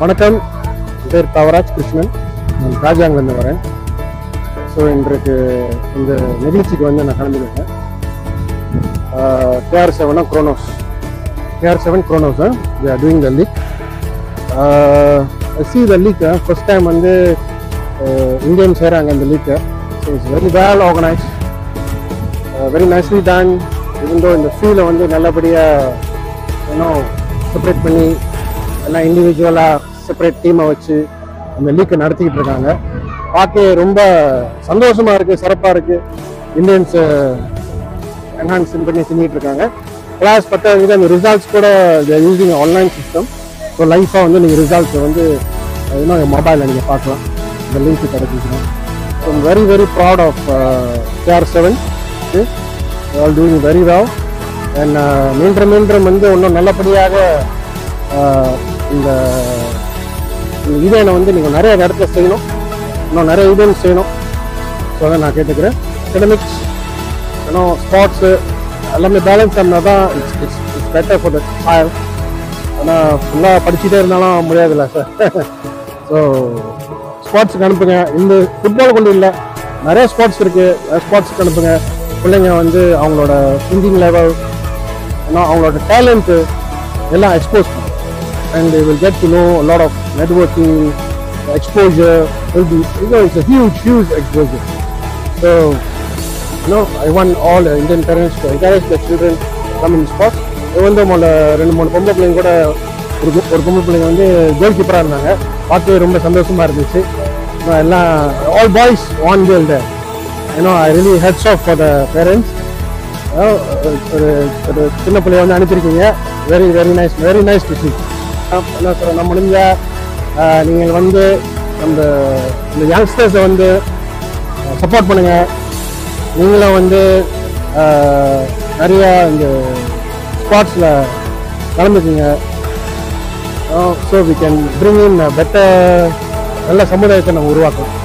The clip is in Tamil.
வணக்கம், பேர் தவராஜ் கிருஷ்ணன். நான் ராஜாங்கிலேருந்து வரேன். ஸோ இன்றைக்கு இந்த நிகழ்ச்சிக்கு வந்து நான் கிளம்பிருக்கேன். KR7 Kronos. KR7 Kronos, we are doing the leak. I see the leak, first time வந்து இந்தியன் செய்கிறாங்க இந்த leak. So it's very well organized, very nicely done. even though இந்த ஃபீலை வந்து நல்லபடியாக செப்பரேட் பண்ணி எல்லாம் இண்டிவிஜுவலாக செப்பரேட் டீமை வச்சு அந்த லீக்கை நடத்திக்கிட்டு இருக்காங்க. பார்க்க ரொம்ப சந்தோஷமாக இருக்குது, சிறப்பாக இருக்குது. இந்தியன்ஸ் என்ஹான்ஸ் பண்ணி செஞ்சுட்டு இருக்காங்க. கிளாஸ் பத்தாது அந்த ரிசல்ட்ஸ் கூட யூஸிங் ஆன்லைன் சிஸ்டம். ஸோ லைஃபாக வந்து நீங்கள் ரிசல்ட்ஸை வந்து இன்னும் மொபைலில் நீங்கள் பார்க்கலாம். இந்த லிங்க் கிடைச்சிக்கிறோம். So very very proud of KR7. All doing very well. And மீண்டும் வந்து இன்னும் நல்லபடியாக இந்த ஈவெண்ட்டை வந்து நீங்கள் நிறைய இடத்துல செய்யணும், இன்னும் நிறைய ஈவெண்ட் செய்யணும். ஸோ அதை நான் கேட்டுக்கிறேன். அகடமிக்ஸ் ஸ்போர்ட்ஸு எல்லாமே பேலன்ஸ் பண்ணால் தான் it's better for the child. ஆனால் ஃபுல்லாக படிச்சுட்டே இருந்தாலும் முடியாதுல்ல சார். ஸோ ஸ்போர்ட்ஸுக்கு அனுப்புங்க. இந்த ஃபுட்பால் கொண்டு இல்லை, நிறைய ஸ்போர்ட்ஸ் இருக்குது. ஸ்போர்ட்ஸுக்கு அனுப்புங்க. பிள்ளைங்க வந்து அவங்களோட சிங்கிங் லெவல், அவங்களோட டேலண்ட்டு எல்லாம் எக்ஸ்போஸ் பண்ணும். And they will get to know a lot of networking, exposure will be, it's a huge exposure. So I want all Indian parents to encourage their children to come in sports. Even though ரெண்டு மூணு பொம்பளை பிள்ளைங்க கூட ஒரு பொம்பளை பிள்ளைங்க வந்து கோல் கீப்பராக இருந்தாங்க. பார்த்து ரொம்ப சந்தோஷமாக இருந்துச்சு. எல்லாம் all boys, one girl there. I really heads off for the parents. ஒரு சின்ன பிள்ளைய வந்து அனுப்பியிருக்கீங்க. very nice to see. என்ன சொல்கிறேன், நம்ம முடிஞ்ச நீங்கள் வந்து இந்த யங்ஸ்டர்ஸை வந்து சப்போர்ட் பண்ணுங்கள். நீங்களும் வந்து நிறையா இந்த ஸ்போர்ட்ஸில் கலந்துக்குங்க. So we can bring in better நல்ல சமுதாயத்தை நம்ம உருவாக்கலாம்.